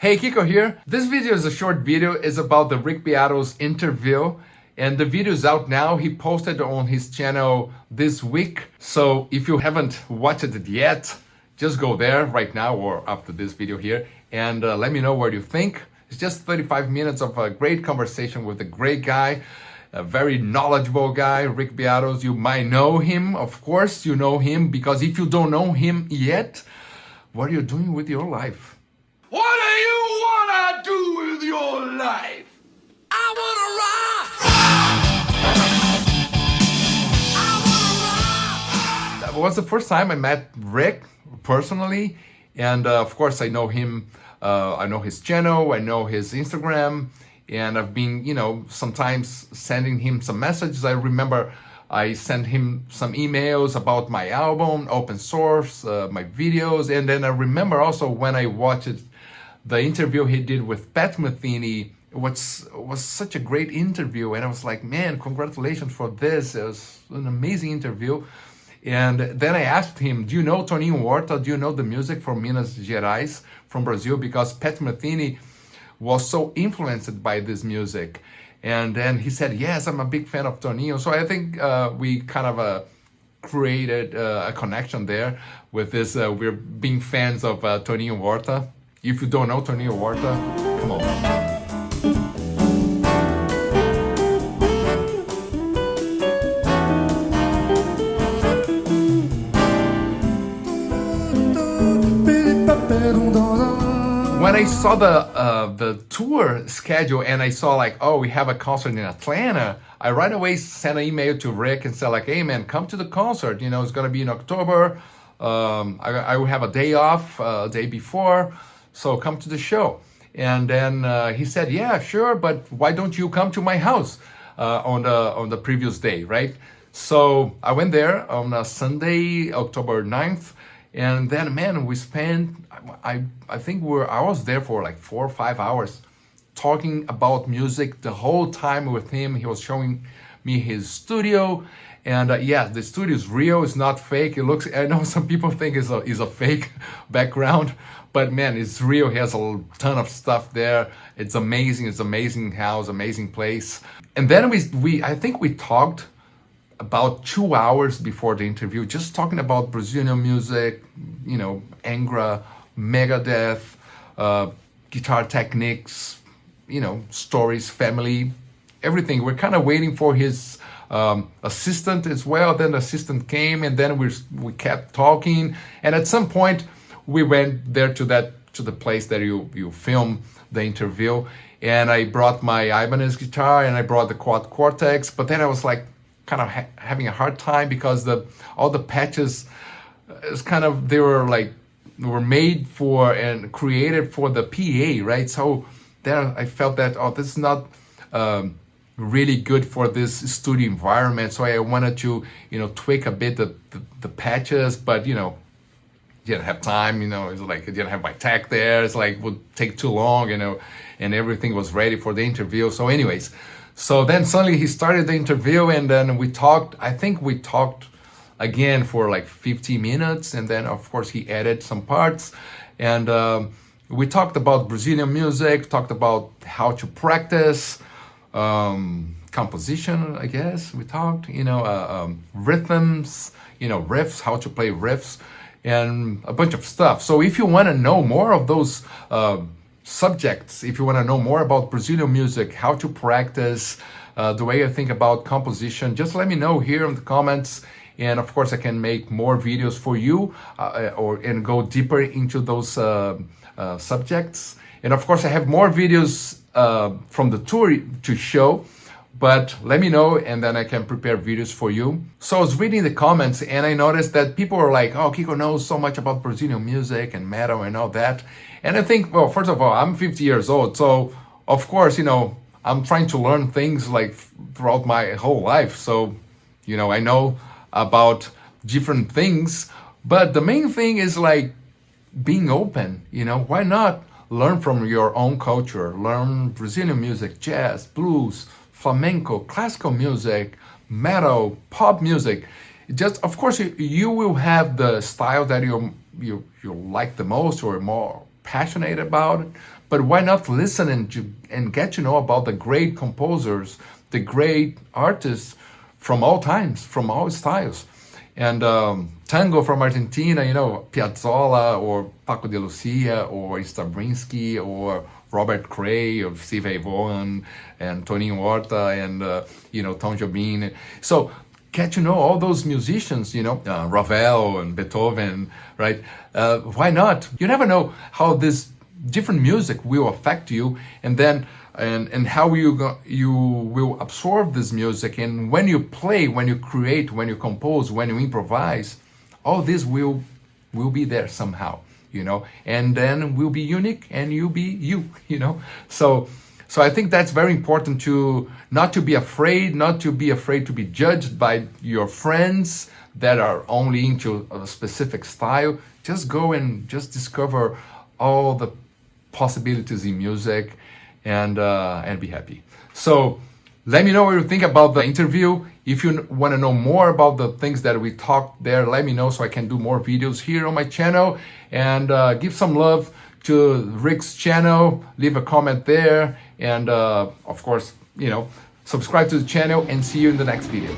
Hey, Kiko here. This video is a short video. It's about the Rick Beato's interview. And the video is out now. He posted on his channel this week. So if you haven't watched it yet, just go there right now or after this video here and let me know what you think. It's just 35 minutes of a great conversation with a great guy, a very knowledgeable guy, Rick Beato. You might know him, of course you know him, because if you don't know him yet, what are you doing with your life? What do you wanna do with your life? I wanna rock! That was the first time I met Rick personally, and of course I know him. I know his channel, I know his Instagram, and I've been, sometimes sending him some messages. I remember I sent him some emails about my album, open source, my videos, and then I remember also when I watched the interview he did with Pat Metheny. It was such a great interview, and I was like, man, congratulations for this. It was an amazing interview. And then I asked him, do you know Toninho Horta? Do you know the music from Minas Gerais, from Brazil? Because Pat Metheny was so influenced by this music. And then he said, yes, I'm a big fan of Toninho. So I think we kind of created a connection there with this. We're being fans of Toninho Horta. If you don't know Toninho Horta, come on. When I saw the tour schedule and I saw like, oh, we have a concert in Atlanta, I right away sent an email to Rick and said like, hey man, come to the concert. It's gonna be in October. I will have a day off, a day before, so come to the show. And then he said, yeah, sure, but why don't you come to my house on the previous day, right? So I went there on a Sunday, October 9th. And then, man, we spent, I think I was there for like 4 or 5 hours talking about music the whole time with him. He was showing me his studio. And yeah, the studio is real. It's not fake. It looks, I know some people think it's a fake background, but man, it's real. He has a ton of stuff there. It's amazing. It's amazing house, amazing place. And then I think we talked about 2 hours before the interview, just talking about Brazilian music, Angra, Megadeth, guitar techniques, stories, family, everything. We're kind of waiting for his assistant as well. Then the assistant came, and then we kept talking. And at some point, we went there to the place that you film the interview. And I brought my Ibanez guitar, and I brought the Quad Cortex. But then I was like, kind of having a hard time because all the patches is they were made for and created for the PA, right? So then I felt that this is not really good for this studio environment. So I wanted to tweak a bit the patches, but didn't have time. It's like I didn't have my tech there. It's like it would take too long, and everything was ready for the interview. So anyways. So then suddenly he started the interview, and then we talked. I think we talked again for like 50 minutes, and then of course he added some parts, and we talked about Brazilian music, talked about how to practice, composition, I guess we talked, rhythms, riffs, how to play riffs, and a bunch of stuff. So if you want to know more of those subjects, if you want to know more about Brazilian music, how to practice, the way I think about composition, just let me know here in the comments, and of course I can make more videos for you and go deeper into those subjects. And of course I have more videos from the tour to show, but let me know and then I can prepare videos for you. So I was reading the comments and I noticed that people were like, oh, Kiko knows so much about Brazilian music and metal and all that. And I think, well, first of all, I'm 50 years old. So of course, I'm trying to learn things like throughout my whole life. So, I know about different things, but the main thing is like being open, why not learn from your own culture, learn Brazilian music, jazz, blues, flamenco, classical music, metal, pop music. Just, of course, you will have the style that you like the most or more passionate about it, but why not listen and get to know about the great composers, the great artists from all times, from all styles. And tango from Argentina, you know, Piazzolla or Paco de Lucia or Stravinsky or Robert Cray or Steve Vaughan and Toninho Horta and, you know, Tom Jobim. So get to know all those musicians, you know, Ravel and Beethoven, right? Why not? You never know how this different music will affect you, and then and how you will absorb this music, and when you play, when you create, when you compose, when you improvise, all this will be there somehow, you know, and then will be unique, and you'll be you, you know. So I think that's very important, to not to be afraid to be judged by your friends that are only into a specific style. Just go and just discover all the possibilities in music, and be happy. So let me know what you think about the interview. If you want to know more about the things that we talked there, let me know so I can do more videos here on my channel, and give some love to Rick's channel. Leave a comment there, and of course, you know, subscribe to the channel, and see you in the next video.